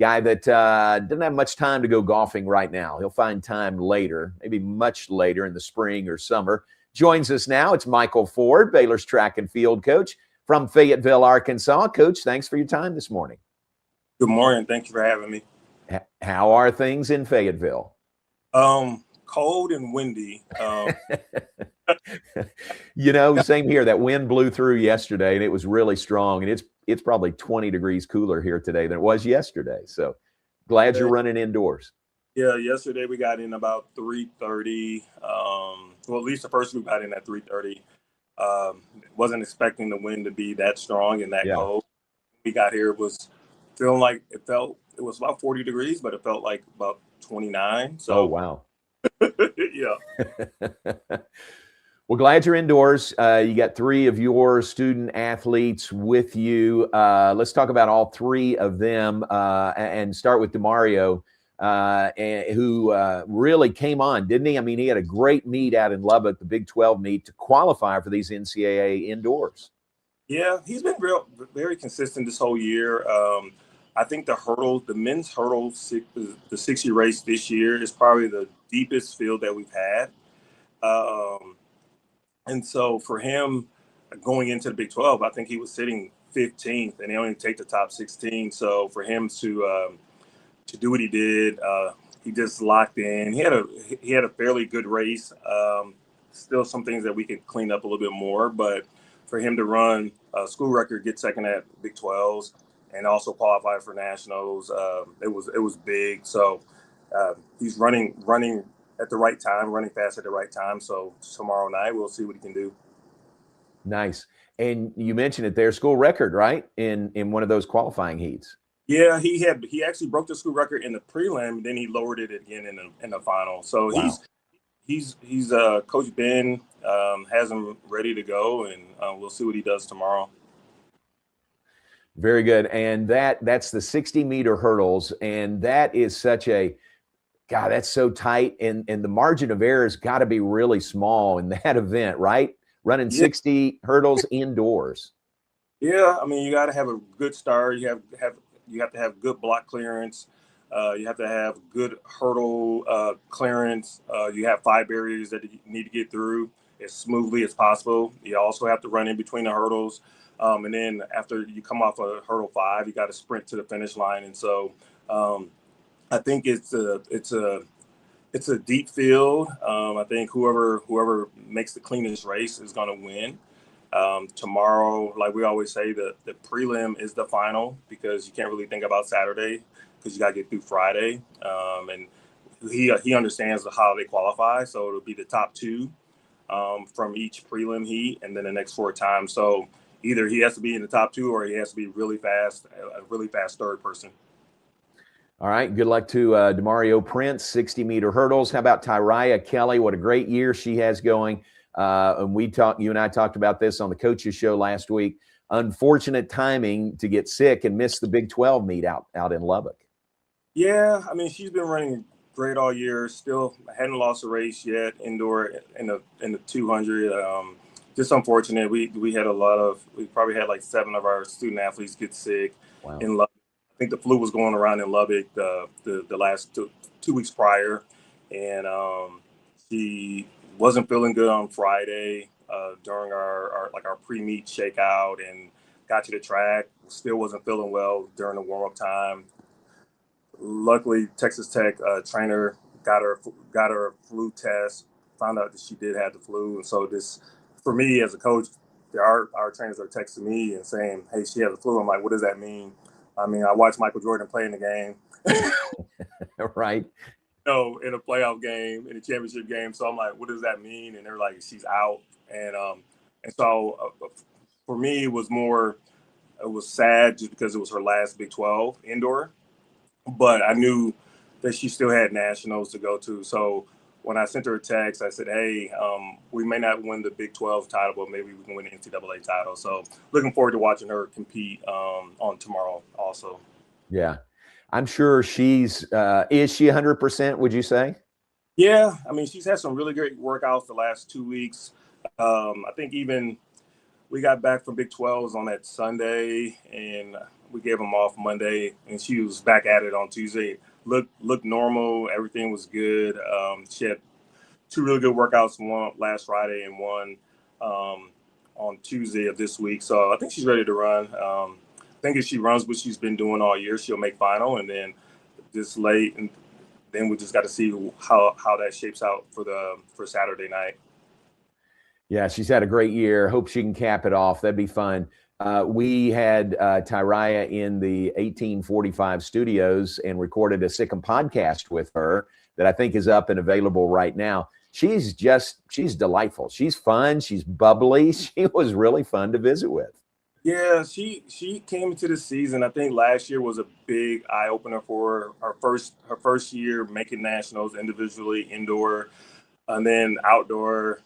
guy that doesn't have much time to go golfing right now. He'll find time later, maybe much later in the spring or summer. Joins us now. It's Michael Ford, Baylor's track and field coach from Fayetteville, Arkansas. Coach, thanks for your time this morning. Good morning. Thank you for having me. How are things in Fayetteville? Cold and windy. Same here. That wind blew through yesterday, and it was really strong. And it's probably 20 degrees cooler here today than it was yesterday. So glad you're running indoors. Yeah, yesterday we got in about 3:30. Well, at least the first group got in at 3:30. Wasn't expecting the wind to be that strong and that cold. We got here, it was feeling like it was about 40 degrees, but it felt like about 29. So, oh, wow. Yeah. Well, glad you're indoors. You got 3 of your student athletes with you. Let's talk about all 3 of them and start with DeMario, who really came on, didn't he? I mean, he had a great meet out in Lubbock, the Big 12 meet, to qualify for these NCAA indoors. Yeah, he's been very consistent this whole year. I think the men's hurdle, the 60 race this year is probably the deepest field that we've had. And so for him going into the Big 12, I think he was sitting 15th and they only take the top 16. So for him to do what he did, he just locked in. He had a fairly good race. Still some things that we could clean up a little bit more, but for him to run a school record, get second at Big 12s, and also qualify for nationals, it was big. So he's running at the right time, running fast at the right time. So tomorrow night we'll see what he can do. Nice. And you mentioned it there, school record, right? In one of those qualifying heats. Yeah, he actually broke the school record in the prelim, and then he lowered it again in the final. So wow. He's Coach Ben has him ready to go, and we'll see what he does tomorrow. Very good. And that's the 60-meter hurdles, and that is such a that's so tight, and the margin of error has got to be really small in that event, right? Running 60 hurdles indoors. Yeah, I mean, you got to have a good start. You have to have good block clearance. You have to have good hurdle clearance. You have 5 barriers that you need to get through as smoothly as possible. You also have to run in between the hurdles. And then after you come off of hurdle 5, you got to sprint to the finish line. And so I think it's a deep field. I think whoever makes the cleanest race is going to win. Tomorrow, like we always say, the prelim is the final, because you can't really think about Saturday because you got to get through Friday. And he understands how they qualify. So it'll be the top 2 from each prelim heat, and then the next 4 times. So either he has to be in the top 2 or he has to be really fast, a really fast third person. All right. Good luck to DeMario Prince, 60-meter hurdles. How about Tyria Kelly? What a great year she has going. And you and I talked about this on the coaches show last week. Unfortunate timing to get sick and miss the Big 12 meet out in Lubbock. Yeah, I mean, she's been running great all year. Still hadn't lost a race yet indoor in the 200. Just unfortunate. We probably had like 7 of our student athletes get sick in Lubbock. I think the flu was going around in Lubbock the last 2 weeks prior, and she wasn't feeling good on Friday during our pre-meet shakeout, and got to the track. Still wasn't feeling well during the warm-up time. Luckily, Texas Tech trainer got her a flu test, found out that she did have the flu, and so this, for me as a coach, our trainers are texting me and saying, "Hey, she has the flu." I'm like, "What does that mean?" I mean, I watched Michael Jordan play in the game. Right. In a playoff game, in a championship game. So I'm like, what does that mean? And they're like, she's out. And so for me, it was sad just because it was her last Big 12 indoor. But I knew that she still had nationals to go to. So when I sent her a text, I said, hey, we may not win the Big 12 title, but maybe we can win the NCAA title. So looking forward to watching her compete on tomorrow also. Yeah. I'm sure is she 100%, would you say? Yeah. I mean, she's had some really great workouts the last 2 weeks. I think even we got back from Big 12s on that Sunday, and gave them off Monday, and she was back at it on Tuesday. Looked normal. Everything was good. She had 2 really good workouts, one last Friday and one on Tuesday of this week. So I think she's ready to run. I think if she runs what she's been doing all year, she'll make final, and then this late, and then we just got to see how that shapes out for Saturday night. Yeah, she's had a great year. Hope she can cap it off. That'd be fun. We had Tyraya in the 1845 studios and recorded a Sikkim podcast with her that I think is up and available right now. She's delightful. She's fun. She's bubbly. She was really fun to visit with. Yeah, she came into the season. I think last year was a big eye opener for her. Her first year making nationals individually, indoor, and then outdoor.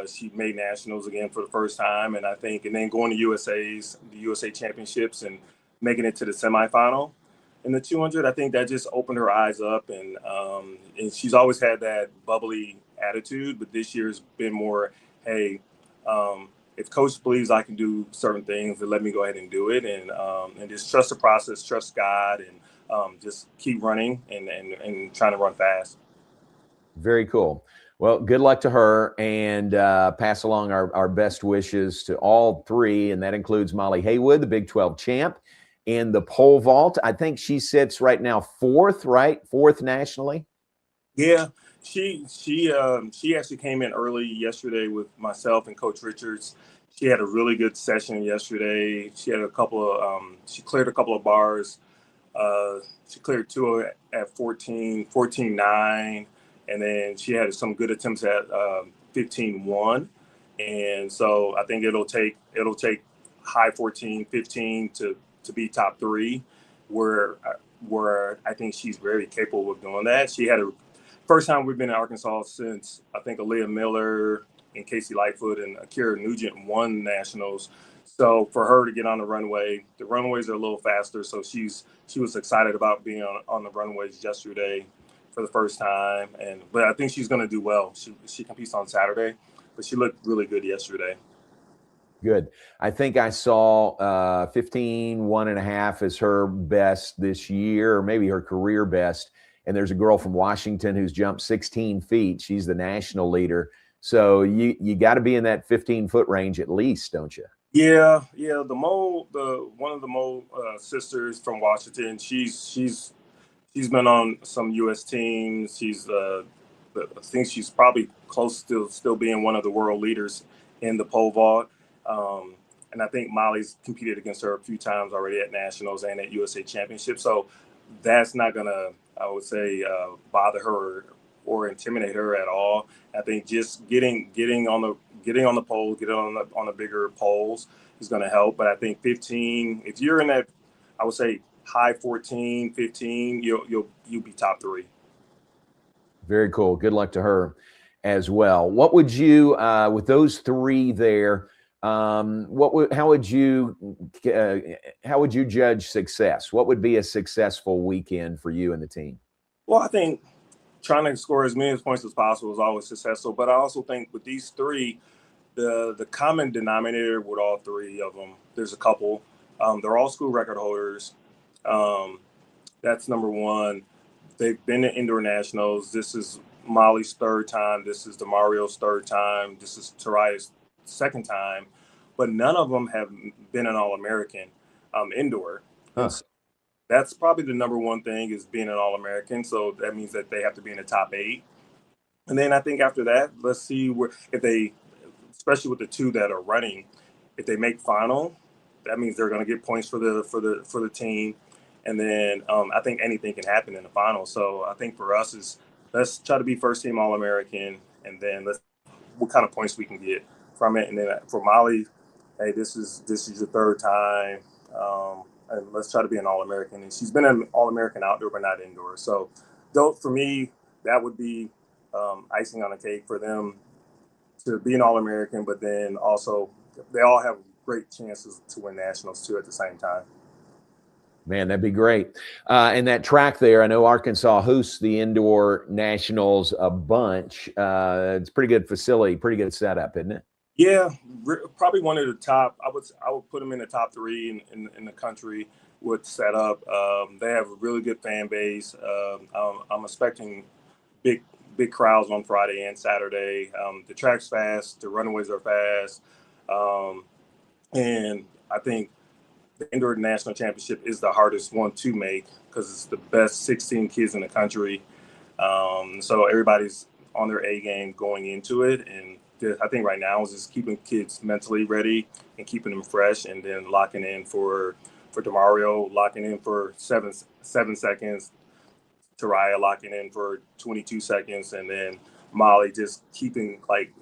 She made nationals again for the first time, and then going to the USA Championships and making it to the semifinal in the 200. I think that just opened her eyes up, and she's always had that bubbly attitude, but this year's been more, hey, if coach believes I can do certain things, then let me go ahead and do it, and just trust the process, trust God, and just keep running and trying to run fast. Very cool. Well, good luck to her, and pass along our best wishes to all three, and that includes Molly Haywood, the Big 12 champ, in the pole vault. I think she sits right now fourth nationally. Yeah, she actually came in early yesterday with myself and Coach Richards. She had a really good session yesterday. She had she cleared a couple of bars. She cleared 2 at 14.9. And then she had some good attempts at 15.1, and so I think it'll take high 14, 15 to be top 3, where I think she's very capable of doing that. She had first time we've been in Arkansas since I think Aaliyah Miller and Casey Lightfoot and Akira Nugent won nationals. So for her to get on the runways are a little faster. So she was excited about being on the runways yesterday for the first time, but I think she's going to do well. She competes on Saturday, but she looked really good yesterday. Good. I think I saw 15.1.5 is her best this year, or maybe her career best. And there's a girl from Washington who's jumped 16 feet. She's the national leader. So you got to be in that 15-foot range at least, don't you? Yeah. One of the Mo sisters from Washington. She's been on some U.S. teams. I think she's probably close to still being one of the world leaders in the pole vault. And I think Molly's competed against her a few times already at nationals and at USA Championships. So that's not gonna, I would say, bother her or intimidate her at all. I think just getting on the pole, getting on the bigger poles is going to help. But I think 15, if you're in that, I would say high 14, 15, you'll be top 3. Very cool. Good luck to her as well. What would you, with those 3 there, how would you judge success? What would be a successful weekend for you and the team? Well, I think trying to score as many points as possible is always successful. But I also think with these 3, the common denominator with all 3 of them, there's a couple. They're all school record holders. That's number 1. They've been to indoor nationals. This is Molly's 3rd time. This is DeMario's 3rd time. This is Taraya's 2nd time. But none of them have been an All-American indoor. Huh. So that's probably the number 1 thing, is being an All-American. So that means that they have to be in the top 8. And then I think after that, let's see if they, especially with the 2 that are running, if they make final, that means they're going to get points for the team. And then I think anything can happen in the final. So I think for us is, let's try to be first team All-American, and then what kind of points we can get from it. And then for Molly, hey, this is your 3rd time, and let's try to be an All-American. And she's been an All-American outdoor, but not indoor. So for me, that would be icing on the cake for them to be an All-American, but then also they all have great chances to win nationals too at the same time. Man, that'd be great. And that track there, I know Arkansas hosts the indoor nationals a bunch. It's a pretty good facility, pretty good setup, isn't it? Yeah, probably one of the top. I would put them in the top 3 in the country. what's set up. They have a really good fan base. I'm expecting big crowds on Friday and Saturday. The track's fast, the runaways are fast, and I think the Indoor National Championship is the hardest one to make because it's the best 16 kids in the country. So everybody's on their A game going into it, and I think right now is just keeping kids mentally ready and keeping them fresh, and then locking in for DeMario, locking in for seven seconds, Taraya locking in for 22 seconds, and then Molly just keeping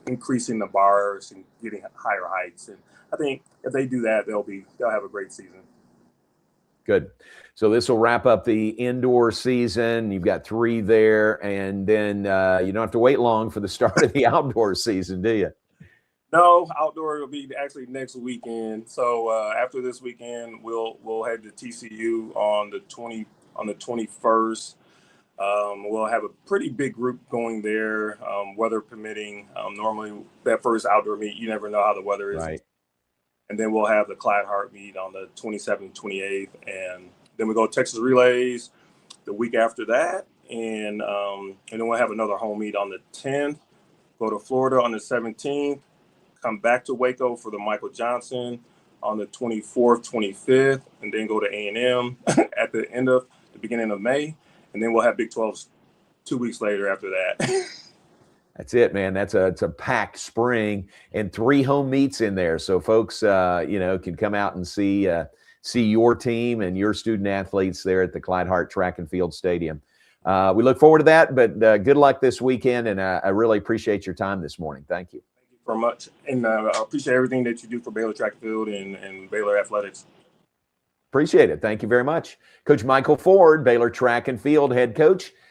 increasing the bars and getting higher heights. And I think if they do that, they'll have a great season. Good. So this will wrap up the indoor season. You've got 3 there, and then you don't have to wait long for the start of the outdoor season, do you? No, outdoor will be actually next weekend. So after this weekend, we'll head to TCU on the 21st. We'll have a pretty big group going there, weather permitting. Normally, that first outdoor meet, you never know how the weather is. Right. And then we'll have the Clyde Hart meet on the 27th, 28th. And then we go Texas Relays the week after that. And then we'll have another home meet on the 10th, go to Florida on the 17th, come back to Waco for the Michael Johnson on the 24th, 25th, and then go to A&M at the beginning of May. And then we'll have Big 12s 2 weeks later after that. That's it, man. It's a packed spring and 3 home meets in there. So folks, can come out and see your team and your student athletes there at the Clyde Hart Track and Field Stadium. We look forward to that, but good luck this weekend. And I really appreciate your time this morning. Thank you. Thank you very much. And I appreciate everything that you do for Baylor Track and Field and Baylor Athletics. Appreciate it. Thank you very much. Coach Michael Ford, Baylor Track and Field head coach.